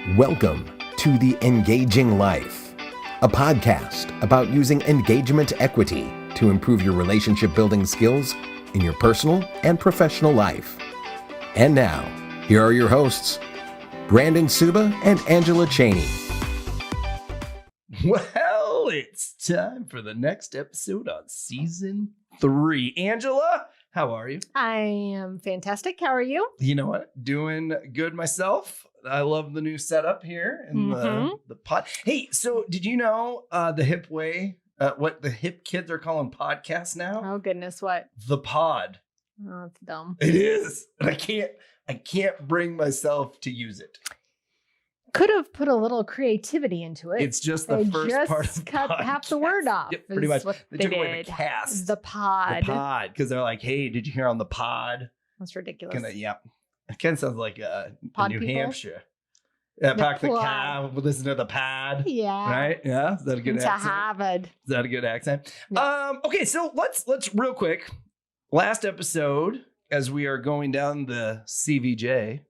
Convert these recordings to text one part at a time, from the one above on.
Welcome to The Engaging Life, a podcast about using engagement equity to improve your relationship building skills in your personal and professional life. And now, here are your hosts, Brandon Suba and Angela Cheney. Well, it's time for the next episode on season 3. Angela, how are you? I am fantastic. How are you? You know what? Doing good myself. I love the new setup here and the pod. Hey, so did you know the hip way, what the hip kids are calling podcasts now? Oh goodness, what? The pod. Oh, it's dumb. It is. And I can't bring myself to use it. Could have put a little creativity into it. It's just the They first just part of the cut podcast. half the word off. Yep, pretty is much. what They they took away did. the cast. The pod. The pod. Because they're like, hey, did you hear on the pod? That's ridiculous. Yeah. It kind of sounds like Pod New people? Hampshire. Yeah, The pack the pod. cow, listen to the pod. Yeah. Right? Yeah. Is that a good Into accent? Harvard. Is that a good accent? No. Okay, so let's real quick. Last episode, as we are going down the CVJ,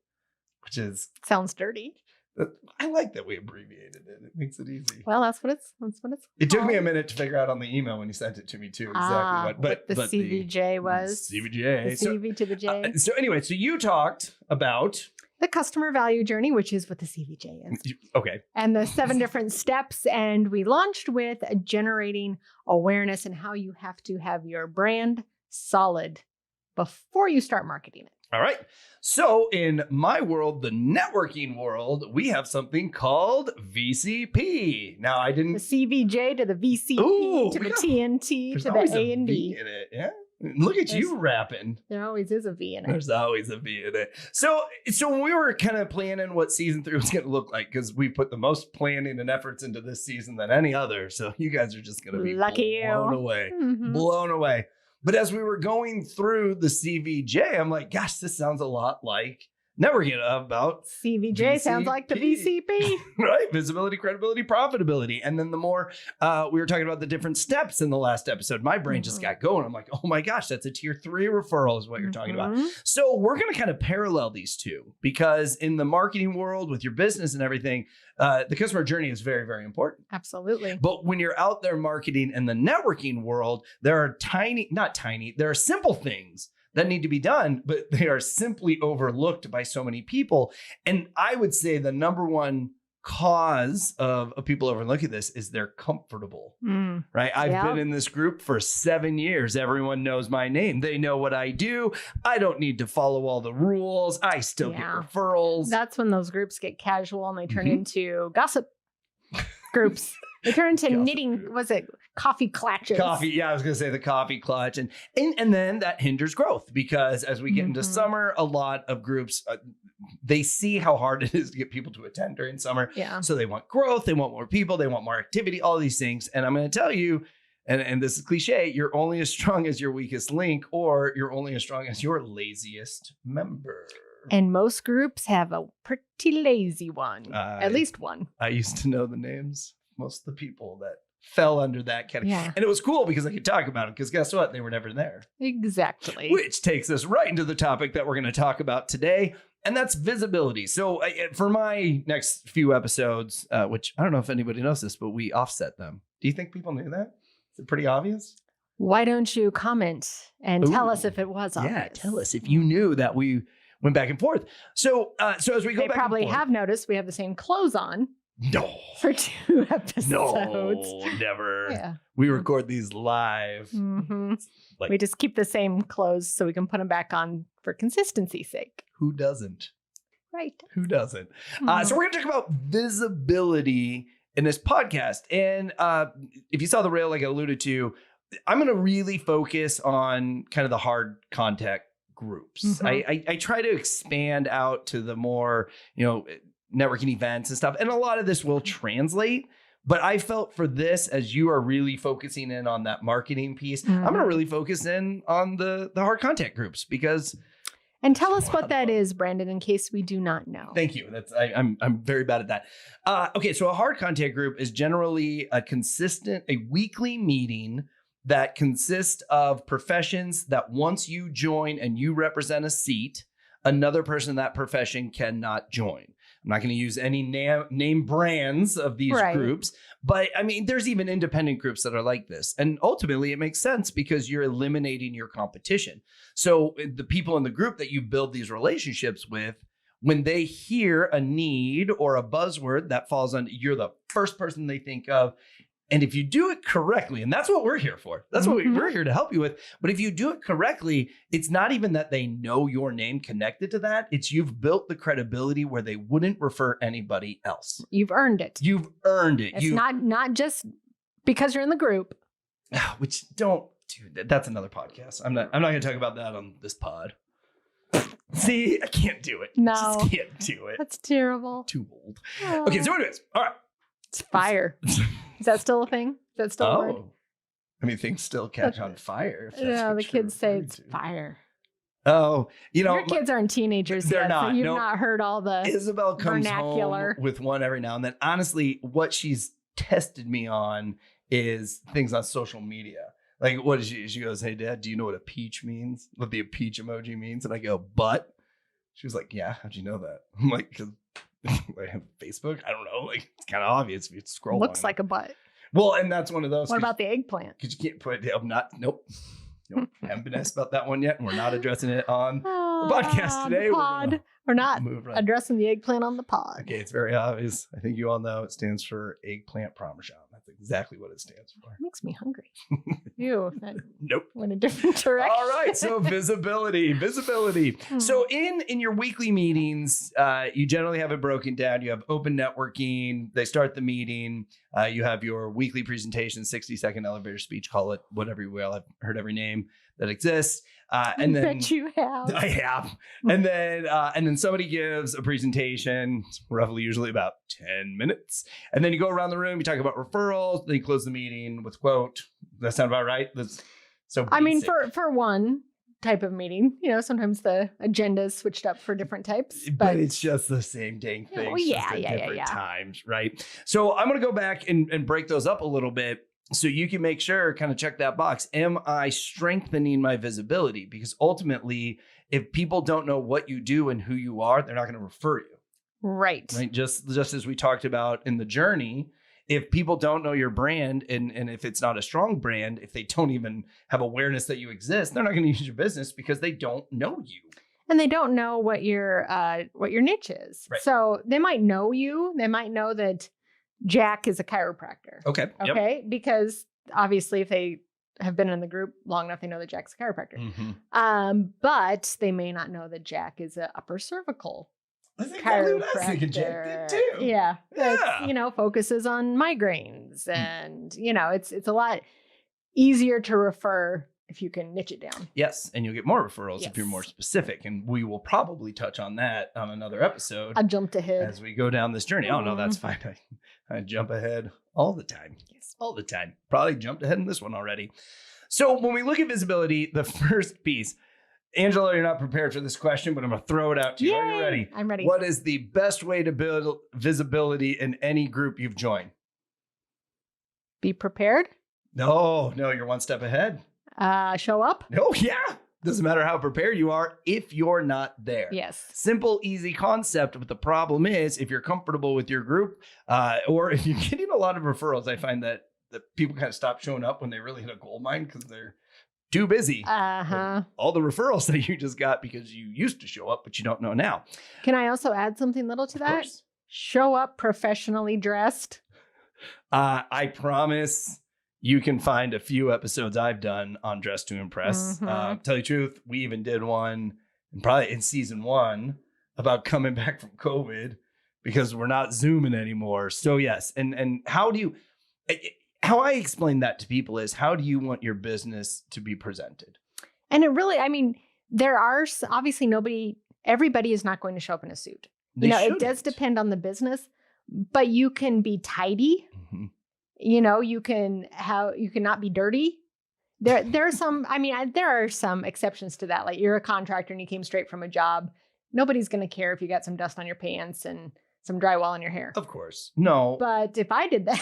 which is Sounds dirty. I like that we abbreviated it. It makes it easy. Well, that's what it's. It took me a called. minute to figure out on the email when you sent it to me too exactly what the but CVJ was. CVJ. The So, CV to the J. so anyway, so you talked about The customer value journey, which is what the CVJ is. okay. And the 7 different steps. And we launched with generating awareness and how you have to have your brand solid before you start marketing it. All right. So in my world, the networking world, we have something called VCP. Now I The didn't. CVJ to the VCP Ooh, to the yeah. TNT There's to always the A and V D. in it. Yeah. Look at you There's- rapping. There always is a V in it. There's always a V in it. So when we were kind of planning what season 3 was going to look like, because we put the most planning and efforts into this season than any other. So you guys are just going to be Lucky blown you. away. Mhm. Blown away. But as we were going through the CVJ, I'm like, gosh, this sounds a lot like networking about CVJ sounds like the VCP. right? Visibility, credibility, profitability. And then the more we were talking about the different steps in the last episode, my brain just got going. I'm like, oh my gosh, that's a tier 3 referral is what you're talking about. Mhm. So we're going to kind of parallel these two because in the marketing world with your business and everything, the customer journey is very, very important. Absolutely. But when you're out there marketing in the networking world, there are there are simple things that need to be done, but they are simply overlooked by so many people. And I would say the number one cause of people overlooking this is they're comfortable, Mm. right? I've Yeah. been in this group for 7 years. Everyone knows my name. They know what I do. I don't need to follow all the rules. I still get Yeah. referrals. That's when those groups get casual and they turn Mhm. into gossip groups. They turn into Gossip knitting, group. was it coffee clutches? Coffee, yeah, I was gonna say the coffee clutch, and then that hinders growth because as we get into Mhm. summer, a lot of groups they see how hard it is to get people to attend during summer, Yeah. so they want growth, they want more people, they want more activity, all these things. And I'm going to tell you, and this is cliche, you're only as strong as your weakest link, or you're only as strong as your laziest member. And most groups have a pretty lazy one, I- at least one. I used to know the names, most of the people that fell under that category, Yeah. and it was cool because I could talk about them. Because guess what, they were never there. Exactly. Which takes us right into the topic that we're going to talk about today, and that's visibility. So for my next few episodes, which I don't know if anybody knows this, but we offset them. Do you think people knew that? Is it pretty obvious? Why don't you comment and tell us Ooh. if it was obvious? Yeah, tell us if you knew that we went back and forth. So as we go They back probably and forth, have noticed we have the same clothes on no, for 2 episodes. no, never. Yeah. We record these live. hmm Like- we just keep the same clothes so we can put them back on for consistency's sake. Who doesn't? Right. Who doesn't? Mhm. So we're going to talk about visibility in this podcast. And if you saw the rail, like I alluded to, I'm going to really focus on kind of the hard contact groups. Mhm. I try to expand out to the more, networking events and stuff. And a lot of this will translate. But I felt for this, as you are really focusing in on that marketing piece, I'm going to Mhm. really focus in on the hard contact groups because And tell us what that is, Brandon, in case we do not know. thank you. I'm very bad at that. Okay, so a hard contact group is generally a weekly meeting that consists of professions that once you join and you represent a seat, another person in that profession cannot join. I'm not going to use any name brands of these Right. groups, but I mean, there's even independent groups that are like this. And ultimately, it makes sense because you're eliminating your competition. So the people in the group that you build these relationships with, when they hear a need or a buzzword that falls on, you're the first person they think of. And if you do it correctly, and that's what we're here for, that's what Mhm. we're here to help you with. But if you do it correctly, it's not even that they know your name connected to that. It's you've built the credibility where they wouldn't refer anybody else. You've earned it. You've earned it. It's not just because you're in the group. Which don't, dude, that's another podcast. I'm not going to talk about that on this pod. See, I can't do it. No. Just can't do it. That's terrible. Too old. Okay, so anyways, all right. It's fire. Is that still a thing? Is that still a word? I mean, things still catch on fire. If that's No, what the you're kids say referring it's to. fire. Oh, Your kids aren't teenagers they're yet, not, so you've no. not heard all the Isabel comes vernacular. home with one every now and then. Honestly, what she's tested me on is things on social media. Like, what is she goes, "Hey, Dad, do you know what a peach means? What the peach emoji means?" And I go, "But." She was like, "Yeah, how'd you know that?" I'm like, "Because I have Facebook. I don't know. Like, it's kind of obvious if you scroll. looks on like a butt. Well, and that's one of those. What about the eggplant? Because you can't put. I'm not. Nope. Haven't been asked about that one yet, and we're not addressing it on the podcast today. The pod. We're not move right. addressing the eggplant on the pod. Okay, it's very obvious. I think you all know it stands for Eggplant Parmesan. That's exactly what it stands for. It makes me hungry. Ew, that Nope. went a different direction. All right, so visibility. So in your weekly meetings, you generally have it broken down. You have open networking. They start the meeting. You have your weekly presentation, 60-second elevator speech, call it whatever you will. I've heard every name that exists. And I then bet you have. I have. And then somebody gives a presentation, roughly usually about 10 minutes. And then you go around the room, you talk about referrals, then you close the meeting with a quote. Does that sound about right? That's so I mean, basic. for one type of meeting, sometimes the agenda is switched up for different types. But it's just the same dang thing. Well, just yeah, at yeah, different yeah. times, right? So I'm going to go back and break those up a little bit so you can make sure, kind of check that box. Am I strengthening my visibility? Because ultimately, if people don't know what you do and who you are, they're not going to refer you. Right. Just as we talked about in the journey, if people don't know your brand and if it's not a strong brand, if they don't even have awareness that you exist, they're not going to use your business because they don't know you. And they don't know what your niche is. Right. So they might know you. They might know that Jack is a chiropractor. Okay. Yep. Okay. Because obviously if they have been in the group long enough, they know that Jack's a chiropractor. Mm-hmm. But they may not know that Jack is an upper cervical That's exactly what I was thinking, Jack chiropractor. did too. Yeah. Yeah. That's, focuses on migraines and, it's a lot easier to refer if you can niche it down. Yes, and you'll get more referrals if you're Yes. more specific, and we will probably touch on that on another episode I jumped ahead. as we go down this journey. Oh no, that's fine. I jump ahead all the time. Yes. All the time. Probably jumped ahead in this one already. So when we look at visibility, the first piece, Angela, you're not prepared for this question, but I'm going to throw it out to you. Are you Yay! ready? I'm ready. What is the best way to build visibility in any group you've joined? Be prepared. No, you're one step ahead. Show up. No, yeah. Doesn't matter how prepared you are if you're not there. Yes. Simple, easy concept. But the problem is if you're comfortable with your group or if you're getting a lot of referrals, I find that people kind of stop showing up when they really hit a gold mine because they're too busy. Uh-huh. All the referrals that you just got because you used to show up, but you don't know now. Can I also add something little to Of that? course. Show up professionally dressed. I promise you can find a few episodes I've done on Dress to Impress. Mhm. Tell you the truth, we even did one, and probably in season 1, about coming back from COVID because we're not Zooming anymore. So yes, and how I explain that to people is, how do you want your business to be presented? And it really, there are obviously everybody is not going to show up in a suit. They It does shouldn't. depend on the business, but you can be tidy. Mhm. You can not be dirty. There are some, there are some exceptions to that. Like you're a contractor and you came straight from a job. Nobody's going to care if you got some dust on your pants and some drywall in your hair. Of course. No. But if I did that,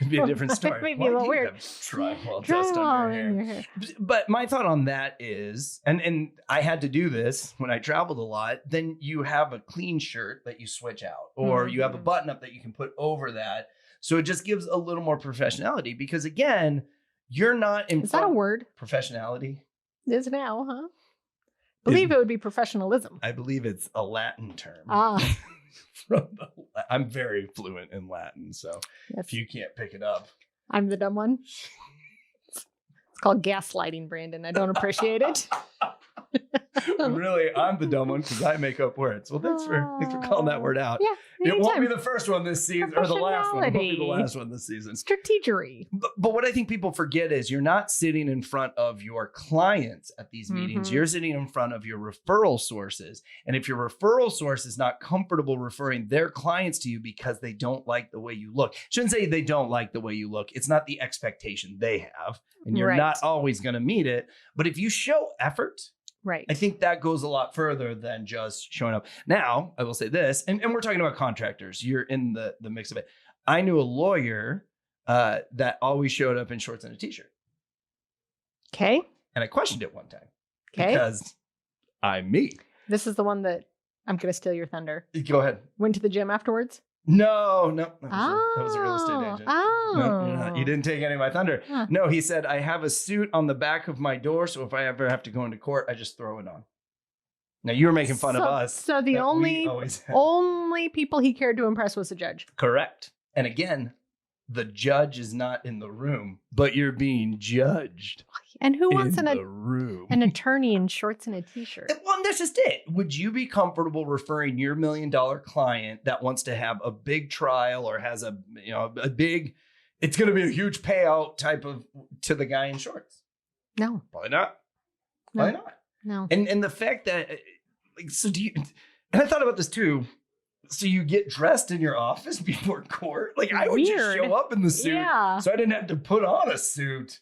It'd be a different story. It may be Why a little do you weird. have drywall dust on your hair? in your hair. But my thought on that is, and I had to do this when I traveled a lot, then you have a clean shirt that you switch out, or you have a Mhm. button up that you can put over that. So it just gives a little more professionality because again, you're not in Is that a word? professionality. It is now, huh? Believe it would be professionalism. I believe it's a Latin term. Ah, I'm very fluent in Latin, so yes. if you can't pick it up. I'm the dumb one. It's called gaslighting, Brandon. I don't appreciate it. Really, I'm the dumb one because I make up words. Well, thanks for calling that word out. Yeah, It won't be anytime. the first one this season, or the last one. It won't be the last one this season. Strategery. But what I think people forget is you're not sitting in front of your clients at these meetings. Mhm. You're sitting in front of your referral sources. And if your referral source is not comfortable referring their clients to you because they don't like the way you look, shouldn't say they don't like the way you look. It's not the expectation they have, and you're Right. not always going to meet it. But if you show effort, Right. I think that goes a lot further than just showing up. Now, I will say this, and we're talking about contractors. You're in the mix of it. I knew a lawyer that always showed up in shorts and a t-shirt. Okay. And I questioned it one time Okay. because I'm me. This is the one that I'm going to steal your thunder. Go ahead. Went to the gym afterwards. No. That was a real estate agent. Oh. No, you're not. You didn't take any of my thunder. Huh. No, he said, I have a suit on the back of my door, so if I ever have to go into court, I just throw it on. Now, you were making fun of us. So the that we only always have. only people he cared to impress was the judge. Correct. And again, the judge is not in the room, but you're being judged And who wants in the room. an attorney in shorts and a t-shirt? Well, that's just it. Would you be comfortable referring your $1 million client that wants to have a big trial or has a big, it's going to be a huge payout type of to the guy in shorts? No. Probably not. No. Probably not. No. And the fact that, like, so do you? And I thought about this too. So you get dressed in your office before court? Like I would just Weird. show up in the suit, Yeah. so I didn't have to put on a suit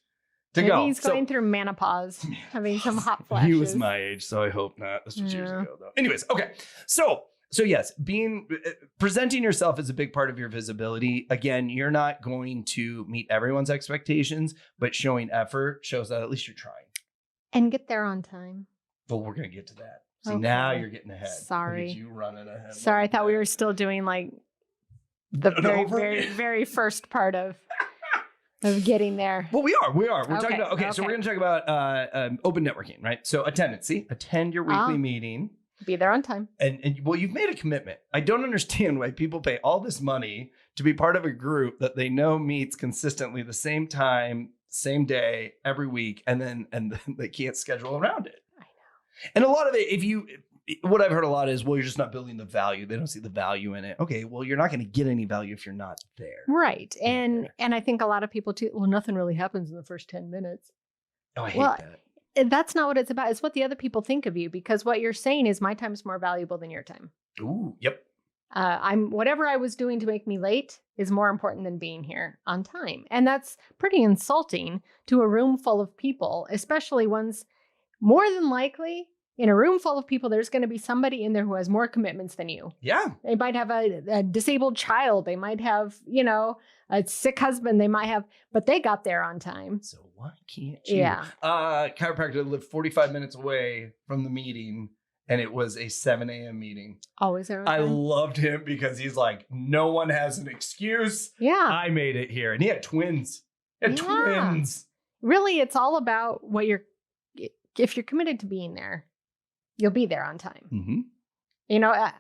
to Maybe go. he's So- going through menopause, having some hot flashes. He was my age, so I hope not. This was years Yeah. ago, though. Anyways, okay. So yes, presenting yourself is a big part of your visibility. Again, you're not going to meet everyone's expectations, but showing effort shows that at least you're trying. And get there on time. Well, we're gonna get to that. See, Okay. now you're getting ahead. Sorry. Look at you running ahead. Sorry, I like thought we that. were still doing like the An very, overview. very, very first part of getting there. Well, we are. We're talking Okay, about. Okay, so okay. we're going to talk about open networking, right? So attendance. See, attend your weekly Ah. meeting. Be there on time. And well, you've made a commitment. I don't understand why people pay all this money to be part of a group that they know meets consistently the same time, same day, every week, and then they can't schedule around it. I know. And a lot of it, what I've heard a lot is, well, you're just not building the value. They don't see the value in it. Okay, well, you're not going to get any value if you're not there. Right. You're not And there. I think a lot of people too, well, nothing really happens in the first 10 minutes. Oh, I hate Well, that. And that's not what it's about. It's what the other people think of you, because what you're saying is my time is more valuable than your time. Ooh, yep. Whatever I was doing to make me late is more important than being here on time. And that's pretty insulting to a room full of people, especially ones more than likely in a room full of people, there's going to be somebody in there who has more commitments than you. Yeah. They might have a disabled child. They might have, a sick husband. They might have, but they got there on time. So why can't you? Yeah. Chiropractor lived 45 minutes away from the meeting, and it was a 7 a.m. meeting. Always there on I time. loved him because he's like, no one has an excuse. Yeah. I made it here. And he had twins. He had Yeah. twins. Really, it's all about if you're committed to being there, you'll be there on time. Mm-hmm.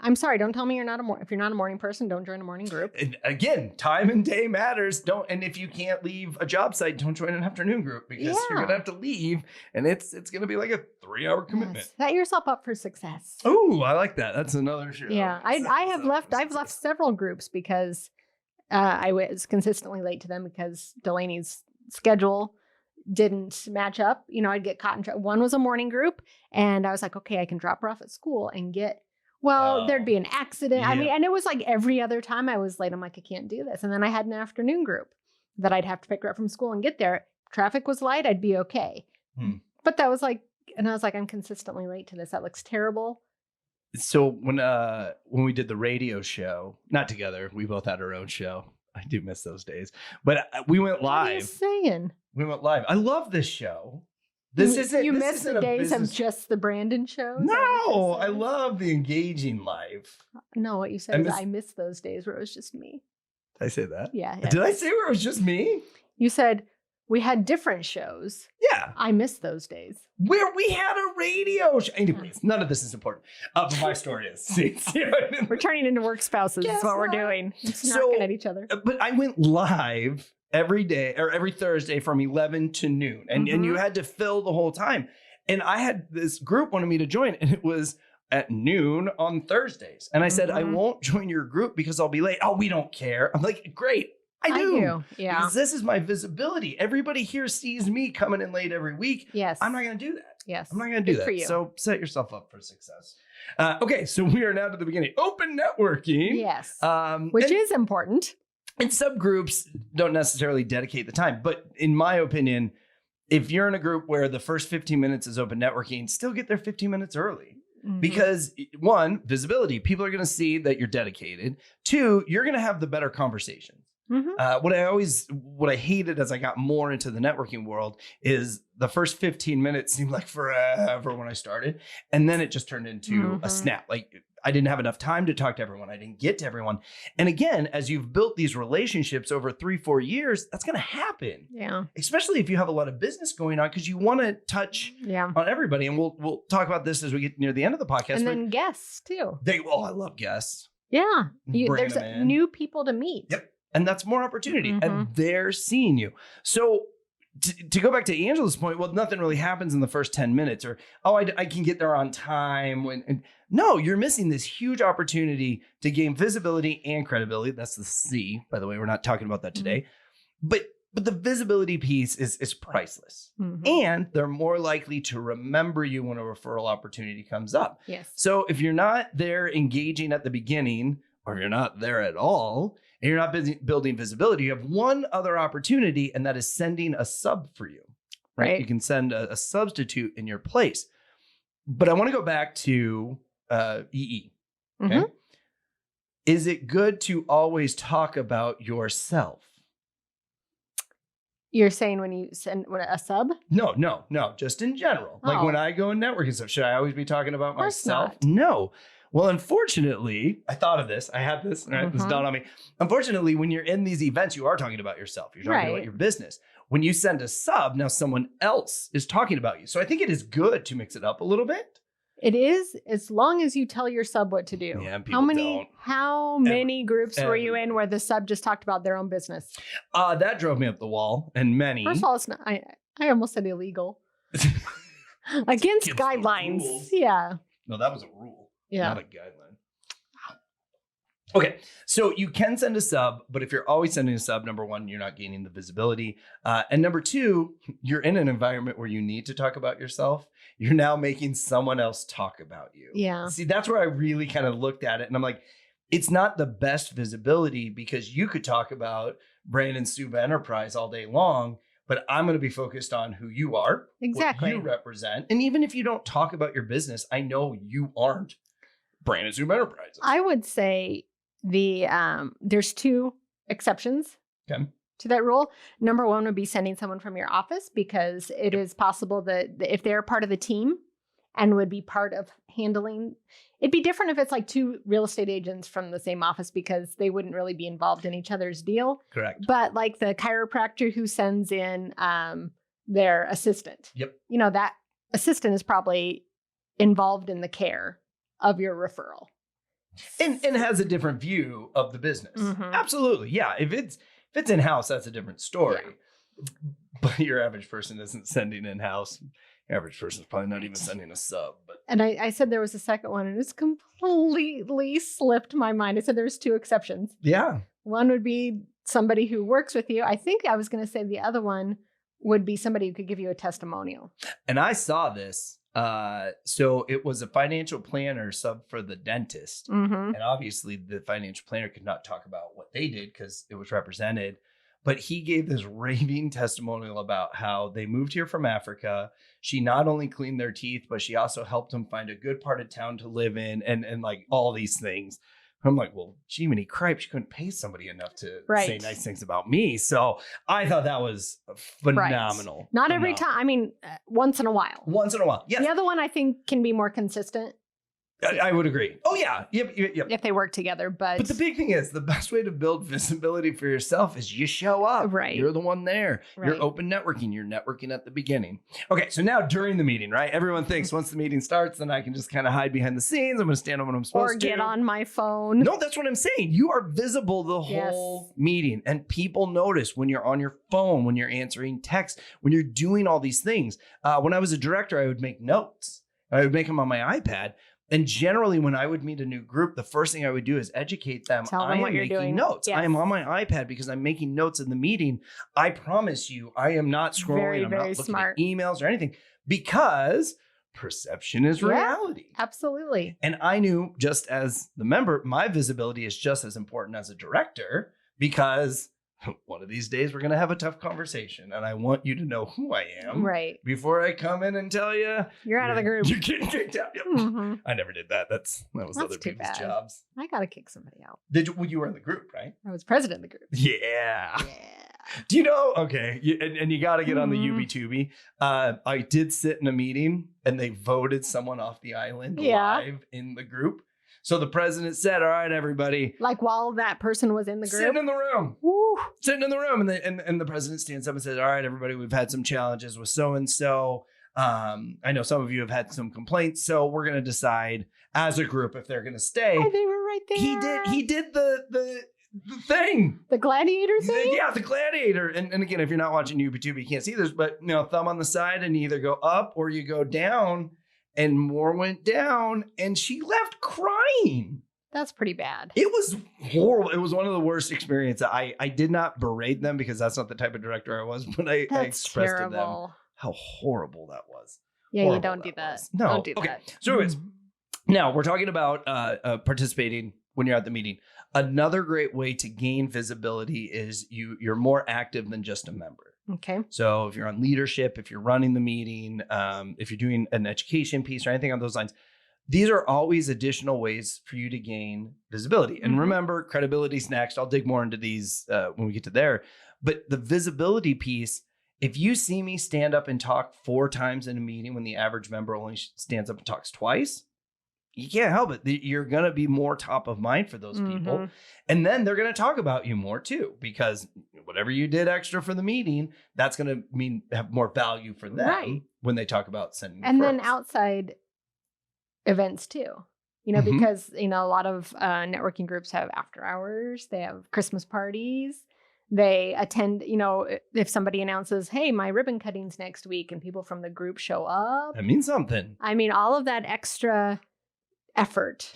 I'm sorry. Don't tell me if you're not a morning person, don't join a morning group. And again, time and day matters. And if you can't leave a job site, don't join an afternoon group because you're Yeah. gonna have to leave, and it's gonna be like a 3-hour commitment. Yes. Set yourself up for success. Oh, I like that. That's another show. Yeah, I've left several groups because I was consistently late to them because Delaney's schedule didn't match up. I'd get caught in trouble. One was a morning group, and I was like, okay, I can drop her off at school and get. Well, Oh. there'd be an accident. I Yeah. mean, and it was like every other time I was late, I'm like, I can't do this. And then I had an afternoon group that I'd have to pick her up from school and get there. Traffic was light, I'd be okay. Hmm. But that was like, and I was like, I'm consistently late to this. That looks terrible. So when we did the radio show, not together, we both had our own show. I do miss those days, but we went What are you live. saying? We went live. I love this show. You this miss isn't the a days business- of just the Brandon shows? No, I love the engaging life. No, what you said is I miss those days where it was just me. Did I say that? Yeah. Did I say where it was just me? You said we had different shows. Yeah. I miss those days. Where we had a radio show. Anyways, none of this is important. But my story is. See what I mean? We're turning into work spouses. Guess That's what we're what? doing. Just So- knocking at each other. But I went live every day or every Thursday from 11 to noon. And you had to fill the whole time. And I had this group wanted me to join, and it was at noon on Thursdays. And I said, I won't join your group because I'll be late. Oh, we don't care. I'm like, great. I do. Yeah. Because this is my visibility. Everybody here sees me coming in late every week. Yes. I'm not going to do that. Yes. I'm not going to do Good that. for you. So set yourself up for success. Okay, so we are now to the beginning. Open networking. Yes. and, Which is important. and subgroups don't necessarily dedicate the time. But in my opinion, if you're in a group where the first 15 minutes is open networking, still get there 15 minutes early. Mhm. Because one, visibility, people are going to see that you're dedicated. Two, you're going to have the better conversations. Mhm. What I hated as I got more into the networking world is the first 15 minutes seemed like forever when I started. And then it just turned into a snap. Like I didn't have enough time to talk to everyone. I didn't get to everyone. And again, as you've built these relationships over 3-4 years, that's going to happen. Yeah. Especially if you have a lot of business going on, because you want to touch Yeah. on everybody. And we'll talk about this as we get near the end of the podcast. And but then guests too. I love guests. Yeah. Bring There's them in. new people to meet. Yep. And that's more opportunity. Mhm. And they're seeing you. So to go back to Angela's point, well, nothing really happens in the first 10 minutes or, I can get there on time. No, you're missing this huge opportunity to gain visibility and credibility. That's the C, by the way. We're not talking about that today. But the visibility piece is priceless. Mhm. And they're more likely to remember you when a referral opportunity comes up. Yes. So if you're not there engaging at the beginning, or if you're not there at all, and you're not building visibility, you have one other opportunity, and that is sending a sub for you, right? Right. You can send a substitute in your place. But I want to go back to EE. Okay. Mhm. Is it good to always talk about yourself? You're saying when you send a sub? No, just in general. Like Oh. when I go in networking stuff, should I always be talking about course myself? not. No. Well, unfortunately, I thought of this. I had this, right? This Mhm. dawned on me. Unfortunately, when you're in these events, you are talking about yourself. You're talking about Right. your business. When you send a sub, now someone else is talking about you. So I think it is good to mix it up a little bit. It is, as long as you tell your sub what to do. Yeah, and people don't. How many groups were you in Everywhere. where the sub just talked about their own business? That drove me up the wall, and many. First of all, it's not. I almost said illegal. Against Against the guidelines. rules. Yeah. No, that was a rule, Yeah. not a guideline. Okay, so you can send a sub, but if you're always sending a sub, number one, you're not gaining the visibility. And number two, you're in an environment where you need to talk about yourself. You're now making someone else talk about you. Yeah. See, that's where I really kind of looked at it. And I'm like, it's not the best visibility because you could talk about Brandon Suba Enterprise all day long, but I'm going to be focused on who you are, Exactly. what you represent. And even if you don't talk about your business, I know you aren't Brandon Suba Enterprises. I would say there's two exceptions Okay. to that rule. Number one would be sending someone from your office, because it is possible that if they're part of the team and would be part of handling, it'd be different if it's like two real estate agents from the same office, because they wouldn't really be involved in each other's deal. Correct. But like the chiropractor who sends in their assistant. Yep. You know, that assistant is probably involved in the care of your referral. And has a different view of the business. Mhm. Absolutely. Yeah. If it's in-house, that's a different story. But your average person isn't sending in-house. Your average person's probably not even sending a sub. But And I said there was a second one, and it's completely slipped my mind. I said there's two exceptions. yeah. One would be somebody who works with you. I think I was going to say the other one would be somebody who could give you a testimonial. And I saw this. So it was a financial planner sub for the dentist. Mm-hmm. And obviously the financial planner could not talk about what they did because it was represented. but he gave this raving testimonial about how they moved here from Africa. She not only cleaned their teeth, but she also helped him find a good part of town to live in and like all these things. I'm like, well, Jiminy Cripe, she couldn't pay somebody enough to say nice things about me. So I thought that was phenomenal. Right. Not every time. I mean, once in a while. Once in a while. Yes. The other one I think can be more consistent. I would agree. Oh, yeah. Yep. If they work together. But the big thing is the best way to build visibility for yourself is you show up. Right. You're the one there. Right. You're open networking. You're networking at the beginning. Okay. So now during the meeting, right? Everyone thinks once the meeting starts, then I can just kind of hide behind the scenes. I'm going to stand up when I'm supposed to. Or get on my phone. No, that's what I'm saying. You are visible the whole meeting. And people notice when you're on your phone, when you're answering texts, when you're doing all these things. When I was a director, I would make notes. I would make them on my iPad. And generally, when I would meet a new group, the first thing I would do is educate them. Tell them what you're doing. Notes. Yes. I am on my iPad because I'm making notes in the meeting. I promise you, I am not scrolling. Very, I'm very not looking smart. at emails or anything because perception is reality. Absolutely. And I knew, just as the member, my visibility is just as important as a director because one of these days we're going to have a tough conversation and I want you to know who I am. Right. Before I come in and tell you. You're out of the group. You're getting kicked out. Yep. Mm-hmm. I never did that. That was other too people's bad. jobs. I got to kick somebody out. Well, you were in the group, right? I was president of the group. Yeah. Yeah. Do you know? Okay. And you got to get on the Mhm. UB2B. I did sit in a meeting and they voted someone off the island Yeah. live in the group. So the president said, all right, everybody. Like while that person was in the group. Sitting in the room. Woo. Sitting in the room. And the president stands up and says, all right, everybody, we've had some challenges with so-and-so. I know some of you have had some complaints. So we're going to decide as a group if they're going to stay. Oh, they were right there. He did the thing. The gladiator thing? Yeah, the gladiator. And again, if you're not watching UB2B, you can't see this, but thumb on the side and you either go up or you go down. And more went down and she left crying. That's pretty bad. It was horrible. It was one of the worst experiences. I did not berate them because that's not the type of director I was, but I expressed to them how horrible that was. Yeah, Horrible you don't do that. was. No. Don't do Okay. that. So anyways, now we're talking about participating when you're at the meeting. Another great way to gain visibility is you're more active than just a member. Okay. So if you're on leadership, if you're running the meeting, if you're doing an education piece or anything on those lines, these are always additional ways for you to gain visibility. And remember, credibility's next. I'll dig more into these when we get to there. But the visibility piece, if you see me stand up and talk 4 times in a meeting when the average member only stands up and talks twice, you can't help it. You're going to be more top of mind for those people. And then they're going to talk about you more too, because whatever you did extra for the meeting, that's going to have more value for them when they talk about sending referrals. And then outside events too, because, a lot of networking groups have after hours, they have Christmas parties. They attend, if somebody announces, hey, my ribbon cutting's next week and people from the group show up. That means something. I mean, all of that extra effort.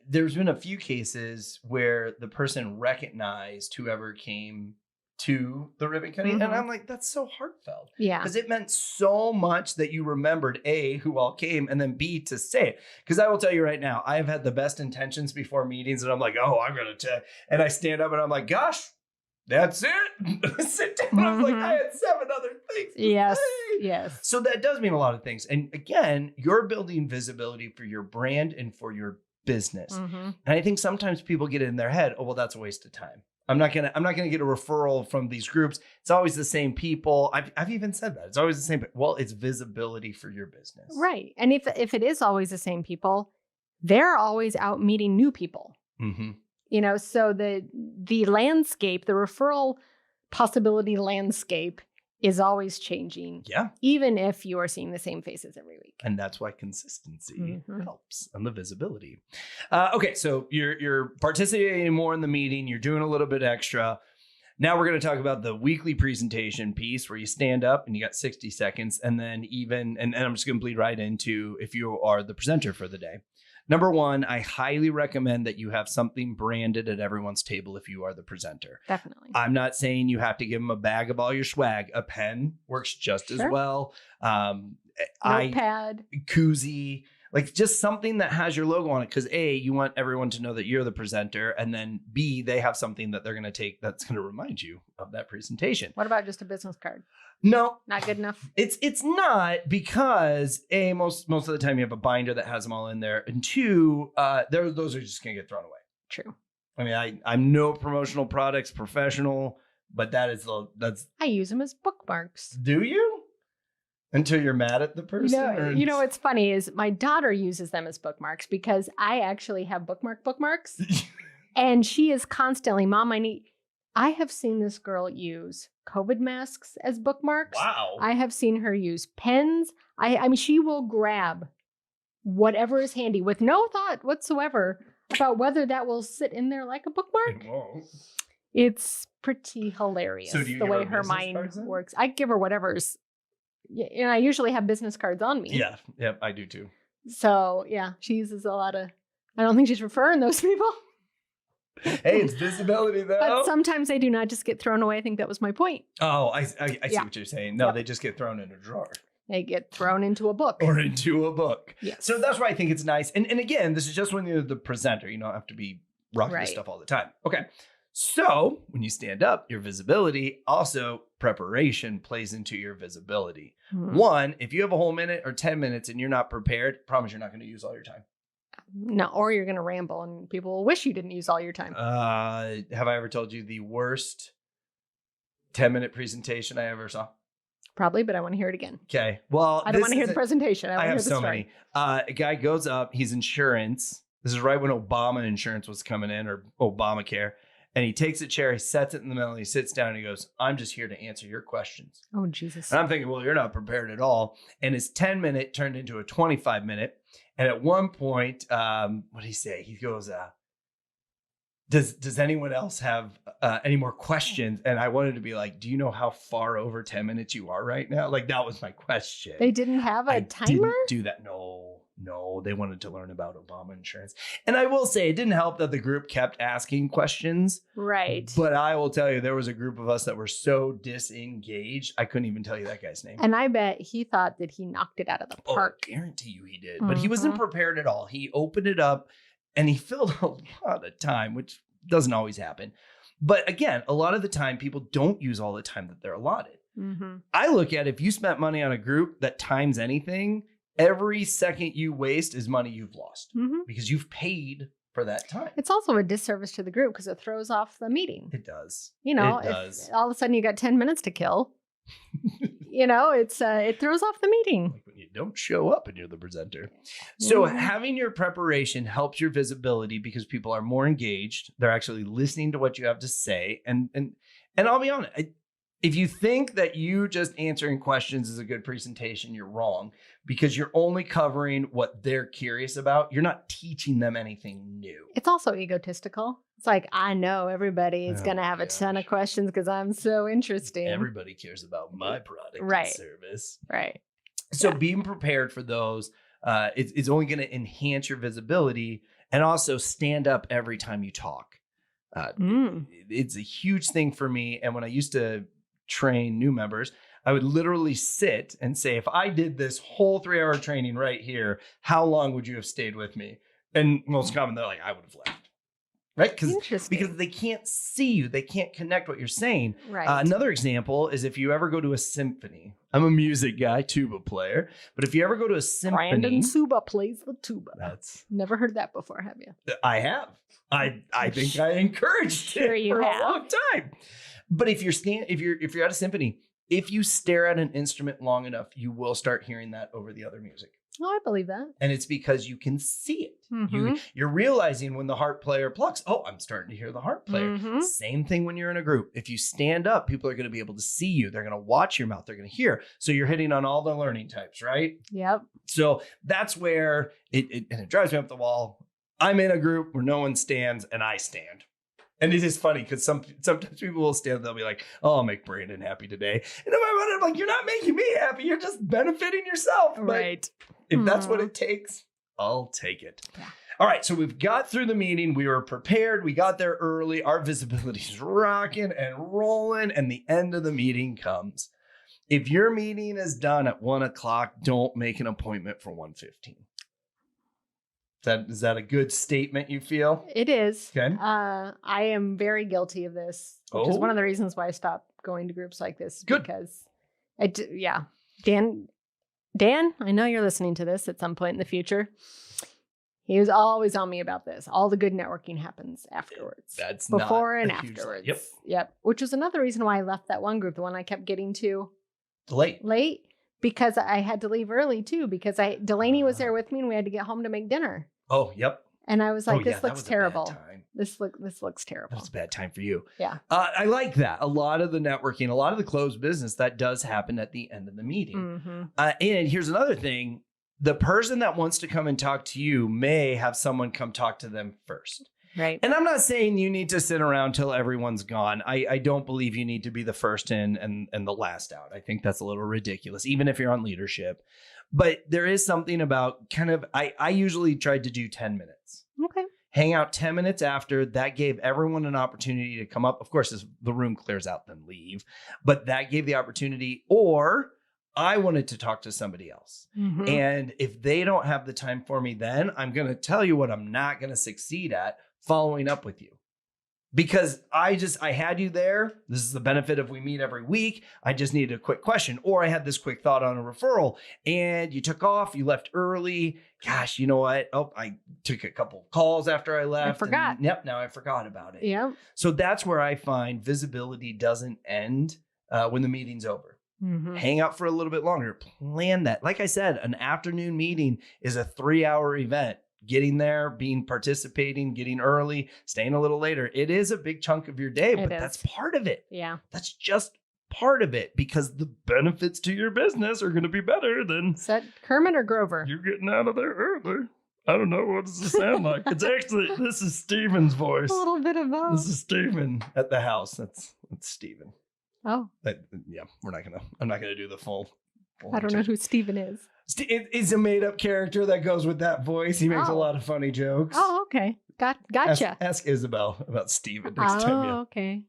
There's been a few cases where the person recognized whoever came to the ribbon cutting. And I'm like, that's so heartfelt. Yeah. Because it meant so much that you remembered A, who all came, and then B, to say it. Because I will tell you right now, I've had the best intentions before meetings and I'm like, oh, I'm going to, and I stand up and I'm like, gosh, that's it. Sit down. I was like, I had 7 other things. Yes. Say. Yes. So that does mean a lot of things. And again, you're building visibility for your brand and for your business. And I think sometimes people get it in their head, oh, well, that's a waste of time. I'm not gonna get a referral from these groups. It's always the same people. I've even said that. It's always the same. Well, it's visibility for your business. Right. And if it is always the same people, they're always out meeting new people. So the landscape, the referral possibility landscape is always changing. Yeah. Even if you are seeing the same faces every week. And that's why consistency helps and the visibility. Okay, so you're participating more in the meeting. You're doing a little bit extra. Now we're going to talk about the weekly presentation piece where you stand up and you got 60 seconds. And then and I'm just going to bleed right into if you are the presenter for the day. Number 1, I highly recommend that you have something branded at everyone's table if you are the presenter. Definitely. I'm not saying you have to give them a bag of all your swag. A pen works just as well. Notepad. Koozie, Like just something that has your logo on it. Because A, you want everyone to know that you're the presenter. And then B, they have something that they're going to take that's going to remind you of that presentation. What about just a business card? No, Not good enough? it's not, because A, most of the time you have a binder that has them all in there. And two, those are just going to get thrown away. True. I mean, I'm no promotional products professional, but that's I use them as bookmarks. do you? Until you're mad at the person? You know what's funny is my daughter uses them as bookmarks because I actually have bookmarks. And she is constantly, Mom, I have seen this girl use COVID masks as bookmarks. Wow. I have seen her use pens. I mean, she will grab whatever is handy with no thought whatsoever about whether that will sit in there like a bookmark. It won't. It's pretty hilarious So do you the give way her her business mind cards then? works. I give her whatever's, and I usually have business cards on me. Yeah, I do too. So yeah, she uses a lot of, I don't think she's referring those people. Hey, it's visibility though. But sometimes they do not just get thrown away. I think that was my point. Oh, I see Yeah. what you're saying. No, Yep. they just get thrown in a drawer They get thrown into a book. or into a book. Yes. So that's why I think it's nice. And again, this is just when you're the presenter. You don't have to be rocking Right. this stuff all the time. Okay. So when you stand up, your visibility, also preparation plays into your visibility. Mhm. One, if you have a whole minute or 10 minutes and you're not prepared, promise you're not going to use all your time. No, or you're going to ramble and people will wish you didn't use all your time. Have I ever told you the worst 10-minute presentation I ever saw? Probably, but I want to hear it again. Okay. Well, I don't want to hear the presentation. I want I to hear have the so story. many. A guy goes up, he's insurance. This is right when Obama insurance was coming in, or Obamacare. And he takes a chair, he sets it in the middle, and he sits down and he goes, I'm just here to answer your questions. Oh, Jesus. And I'm thinking, well, you're not prepared at all. And his 10-minute turned into a 25-minute. And at one point, what did he say? He goes, does anyone else have any more questions? And I wanted to be like, do you know how far over 10 minutes you are right now? Like, that was my question. They didn't have a I timer? didn't do that. No, they wanted to learn about Obama insurance. And I will say, it didn't help that the group kept asking questions. Right. But I will tell you, there was a group of us that were so disengaged, I couldn't even tell you that guy's name. And I bet he thought that he knocked it out of the Oh, park. I guarantee you he did. But he wasn't prepared at all. He opened it up and he filled a lot of time, which doesn't always happen. But again, a lot of the time, people don't use all the time that they're allotted. Mm-hmm. I look at if you spent money on a group that times anything, every second you waste is money you've lost Mm-hmm. because you've paid for that time. It's also a disservice to the group because it throws off the meeting. It does. You know, it does. if all of a sudden you got 10 minutes to kill, you know, it throws off the meeting. Like when you don't show up and you're the presenter. So Mhm. having your preparation helps your visibility because people are more engaged. They're actually listening to what you have to say. And I'll be honest, if you think that you just answering questions is a good presentation, you're wrong because you're only covering what they're curious about. You're not teaching them anything new. It's also egotistical. It's like, I know everybody is Oh going to my have a ton of gosh. questions because I'm so interesting. Everybody cares about my product Right. and service. Right. So Yeah. being prepared for those, it's only going to enhance your visibility and also stand up every time you talk. It's a huge thing for me. And when I used to train new members, I would literally sit and say, if I did this whole 3-hour training right here, how long would you have stayed with me? And most common, they're like, I would have left. Right? Interesting. Because they can't see you. They can't connect what you're saying. Right. Another example is if you ever go to a symphony. I'm a music guy, tuba player. But if you ever go to a symphony, Brandon Suba plays the tuba. that's Never heard that before, have you? I have. I think I encouraged Sure it you for have. a long time. But if you're at a symphony, if you stare at an instrument long enough, you will start hearing that over the other music. Oh, I believe that. And it's because you can see it. Mhm. You're realizing when the harp player plucks, oh, I'm starting to hear the harp player. Mhm. Same thing when you're in a group. If you stand up, people are going to be able to see you. They're going to watch your mouth. They're going to hear. So you're hitting on all the learning types, right? Yep. So that's where it drives me up the wall. I'm in a group where no one stands and I stand. And it is funny because sometimes people will stand and they'll be like, oh, I'll make Brandon happy today. And in my mind, I'm like, you're not making me happy. You're just benefiting yourself. But Right. if that's what Mhm. it takes, I'll take it. Yeah. All right. So we've got through the meeting. We were prepared. We got there early. Our visibility is rocking and rolling. And the end of the meeting comes. If your meeting is done at 1:00, don't make an appointment for 1:15. Is that a good statement you feel? It is. Okay. I am very guilty of this, which is Oh. one of the reasons why I stopped going to groups like this. Good. Because Dan, I know you're listening to this at some point in the future. He was always on me about this. All the good networking happens afterwards. That's before not and a huge- afterwards. Yep. Yep. Which was another reason why I left that one group, the one I kept getting to Late. because I had to leave early too, because Delaney was there with me and we had to get home to make dinner. Oh, yep. And I was Oh, like, yeah, this that looks was a bad terrible. time. This looks terrible. That was a bad time for you. Yeah. I like that. A lot of the networking, a lot of the closed business, that does happen at the end of the meeting. Mm-hmm. And here's another thing. The person that wants to come and talk to you may have someone come talk to them first. Right. And I'm not saying you need to sit around till everyone's gone. I don't believe you need to be the first in and the last out. I think that's a little ridiculous, even if you're on leadership. But there is something about kind of, I usually tried to do 10 minutes. Okay. Hang out 10 minutes after. That gave everyone an opportunity to come up. Of course, as the room clears out, then leave. But that gave the opportunity, or I wanted to talk to somebody else. Mhm. And if they don't have the time for me, then I'm going to tell you what I'm not going to succeed at following up with you. Because I had you there. This is the benefit of we meet every week. I just needed a quick question, or I had this quick thought on a referral and you took off, you left early. Gosh, you know what? Oh, I took a couple of calls after I left. forgot. And, yep, now I forgot about it. Yeah. So that's where I find visibility doesn't end when the meeting's over. Mm-hmm. Hang out for a little bit longer. Plan that. Like I said, an afternoon meeting is a 3-hour event. Getting there, participating, getting early, staying a little later. It is a big chunk of your day, but that's part of it. Yeah. That's just part of it, because the benefits to your business are going to be better than Is that Kermit or Grover? you're getting out of there early. I don't know. What does it sound like? It's actually, this is Steven's voice. A little bit of both. This is Steven at the house. That's Steven. Oh, Yeah, I'm not gonna do the full I don't know who Steven is. It's a made-up character that goes with that voice. He makes a Oh. lot of funny jokes. Oh, okay. Gotcha. Ask Isabel about Steven next time. Yeah, Okay.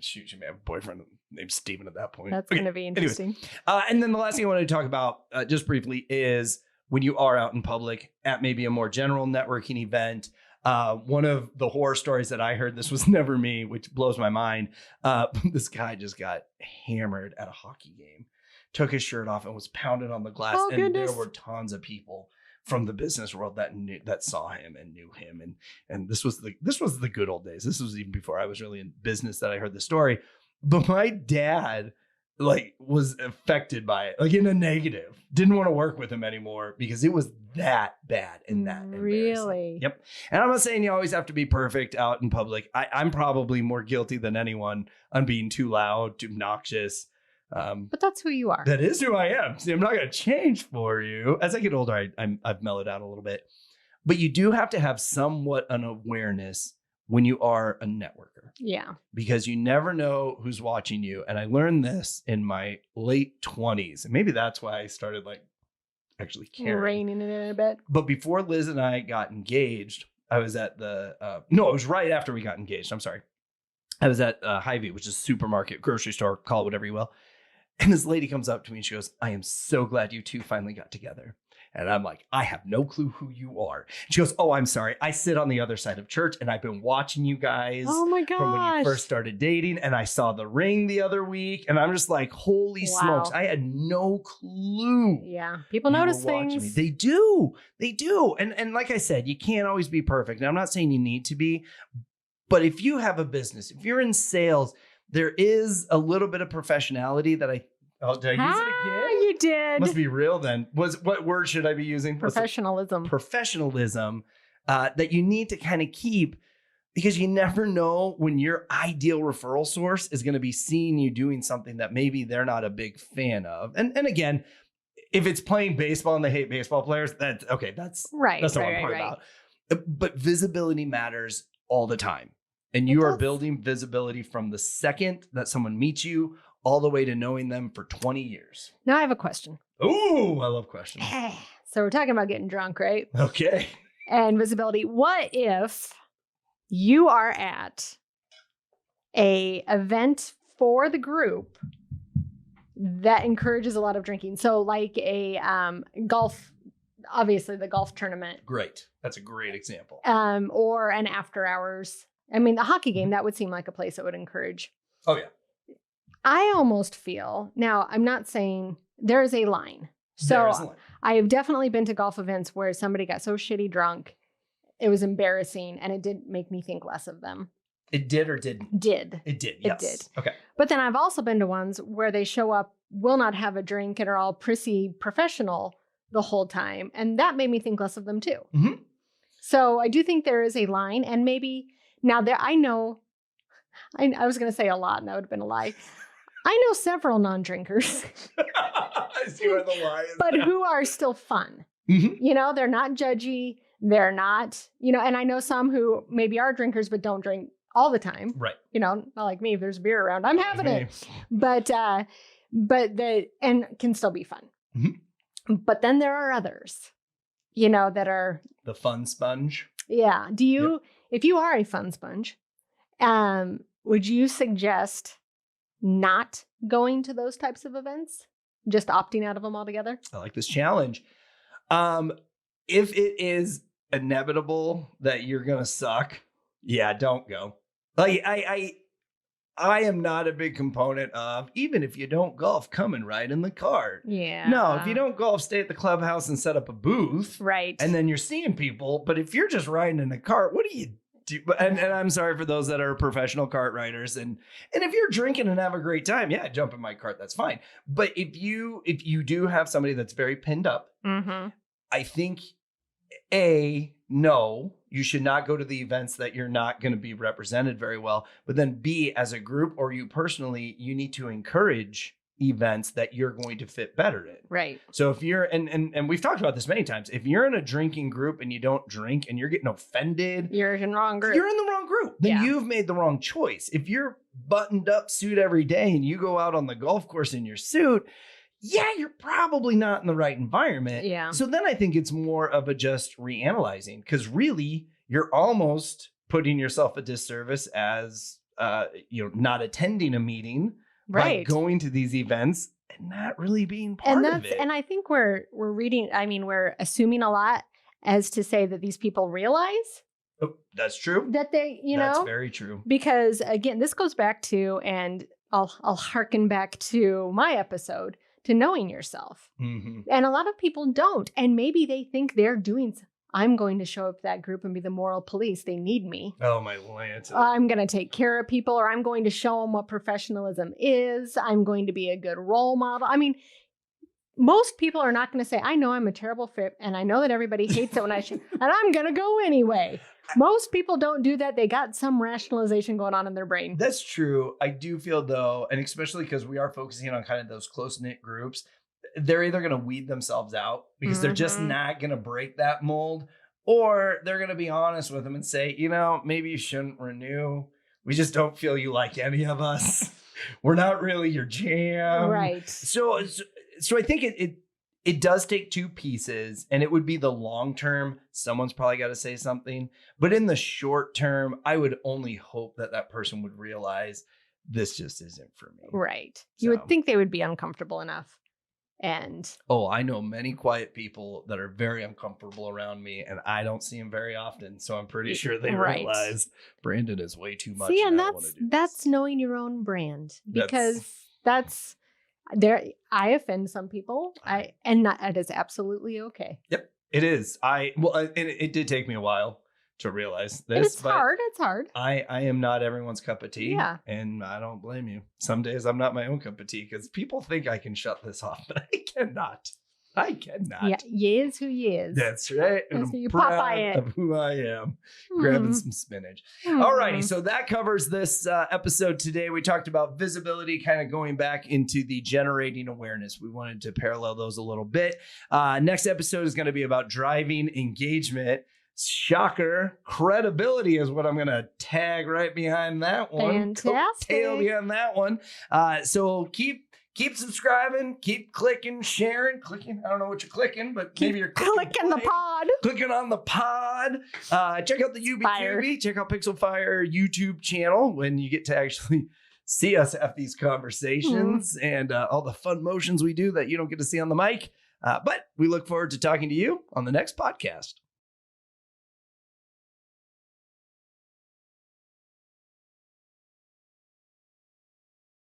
shoot, you may have a boyfriend named Steven at that point. That's Okay, going to be interesting. and then the last thing I wanted to talk about, just briefly, is when you are out in public at maybe a more general networking event. One of the horror stories that I heard, this was never me, which blows my mind. This guy just got hammered at a hockey game, took his shirt off and was pounded on the glass. Oh, and goodness. there were tons of people from the business world that saw him and knew him. And this was the good old days. This was even before I was really in business that I heard the story. But my dad was affected by it, in a negative. Didn't want to work with him anymore because it was that bad and that embarrassing. Really? Yep. And I'm not saying you always have to be perfect out in public. I'm probably more guilty than anyone on being too loud, too obnoxious. But that's who you are. That is who I am. See, I'm not going to change for you. As I get older, I've mellowed out a little bit. But you do have to have somewhat an awareness when you are a networker. Yeah. Because you never know who's watching you. And I learned this in my late 20s. And maybe that's why I started actually caring. Reining it in a bit. But before Liz and I got engaged, I was at it was right after we got engaged. I'm sorry. I was at Hy-Vee, which is a supermarket, grocery store, call it whatever you will. And this lady comes up to me and she goes, "I am so glad you two finally got together." And I'm like, "I have no clue who you are." She goes, "Oh, I'm sorry. I sit on the other side of church and I've been watching you guys Oh my gosh. from when you first started dating. And I saw the ring the other week." And I'm just like, holy Wow. smokes. I had no clue. Yeah. People you were notice watching me. things. They do. They do. And like I said, you can't always be perfect. And I'm not saying you need to be, but if you have a business, if you're in sales, there is a little bit of professionality that did I use it again? You did. Must be real then. What word should I be using? Professionalism. Professionalism that you need to kind of keep, because you never know when your ideal referral source is going to be seeing you doing something that maybe they're not a big fan of. And again, if it's playing baseball and they hate baseball players, that's okay. That's Right. not what I'm talking about. But visibility matters all the time. And you are building visibility from the second that someone meets you all the way to knowing them for 20 years. Now I have a question. Ooh, I love questions. So we're talking about getting drunk, right? Okay. And visibility. What if you are at a event for the group that encourages a lot of drinking? So like a golf obviously the golf tournament, Great. That's a great example. or an after hours. I mean, the hockey game, that would seem like a place that would encourage. Oh, yeah. I almost feel, now I'm not saying there is a line. There is So one. I have definitely been to golf events where somebody got so shitty drunk, it was embarrassing, and it did make me think less of them. It did or didn't? Did. It did, It yes. did. Okay. But then I've also been to ones where they show up, will not have a drink, and are all prissy professional the whole time. And that made me think less of them too. Mhm. So I do think there is a line, and maybe now there, I know, I was going to say a lot, and that would have been a lie. I know several non-drinkers, I see where the lie is. but who are still fun. Mhm. You know, they're not judgy. They're not, you know, and I know some who maybe are drinkers, but don't drink all the time. Right. You know, not like me. If there's beer around, I'm having Okay. it. But and can still be fun. Mhm. But then there are others, you know, that are, The fun sponge. yeah. Do you, if you are a fun sponge, would you suggest not going to those types of events? Just opting out of them altogether? I like this challenge. If it is inevitable that you're gonna suck, yeah, don't go. Like I am not a big component of, even if you don't golf, come and ride in the car. Yeah. No, if you don't golf, stay at the clubhouse and set up a booth. Right. And then you're seeing people. But if you're just riding in a cart, what do you do? And I'm sorry for those that are professional cart riders. And if you're drinking and have a great time, yeah, jump in my cart. That's fine. But if you do have somebody that's very pinned up, Mm-hmm. I think no, you should not go to the events that you're not going to be represented very well. But then B, as a group or you personally, you need to encourage events that you're going to fit better in. Right. So if you're, and we've talked about this many times, if you're in a drinking group and you don't drink and you're getting offended, You're in the wrong group. you're in the wrong group. Then Yeah. you've made the wrong choice. If you're buttoned up suit every day and you go out on the golf course in your suit, yeah, you're probably not in the right environment. Yeah. So then I think it's more of a just reanalyzing, because really you're almost putting yourself a disservice as not attending a meeting by Right. going to these events and not really being part And of that's it. and I think we're reading, I mean, we're assuming a lot as to say that these people realize Oh, that's true. that they, That's know, very true. because again, this goes back to, and I'll harken back to my episode, to knowing yourself. Hmm. And a lot of people don't. And maybe they think they're doing, I'm going to show up to that group and be the moral police. They need me. Oh, my Lanta. I'm going to take care of people, or I'm going to show them what professionalism is. I'm going to be a good role model. I mean, most people are not going to say, I know I'm a terrible fit and I know that everybody hates it when I should, and I'm going to go anyway. Most people don't do that. They got some rationalization going on in their brain. That's true. I do feel though, and especially because we are focusing on kind of those close-knit groups, they're either going to weed themselves out because they're just Mhm. not going to break that mold, or they're going to be honest with them and say, maybe you shouldn't renew. We just don't feel you like any of us. We're not really your jam. Right. So I think it does take two pieces, and it would be the long term. Someone's probably got to say something, but in the short term, I would only hope that person would realize this just isn't for me. Right. You So. would think they would be uncomfortable enough. And Oh, I know many quiet people that are very uncomfortable around me, and I don't see them very often. So I'm pretty sure they Right. realize Brandon is way too much. see, and I don't wanna do that's this. knowing your own brand, That's- because that's there. I offend some people. That is absolutely okay. It is. And it did take me a while to realize And this, it's but hard. It's hard. I am not everyone's cup of tea. Yeah. And I don't blame you. Some days I'm not my own cup of tea because people think I can shut this off, but I cannot. I cannot. Yeah, ye is who ye is. That's right. And That's I'm who you proud Popeye it. of who I am. Grabbing Mhm. some spinach. Mhm. Alrighty, so that covers this episode today. We talked about visibility, kind of going back into the generating awareness. We wanted to parallel those a little bit. Next episode is going to be about driving engagement. Shocker, credibility is what I'm going to tag right behind that one. Fantastic. Tail behind that one. So keep subscribing, keep clicking, sharing, clicking. I don't know what you're clicking, but maybe you're Clicking the play. pod. Clicking on the pod. Check out the Fire. UBQB. Check out Pixel Fire YouTube channel when you get to actually see us have these conversations and all the fun motions we do that you don't get to see on the mic. But we look forward to talking to you on the next podcast.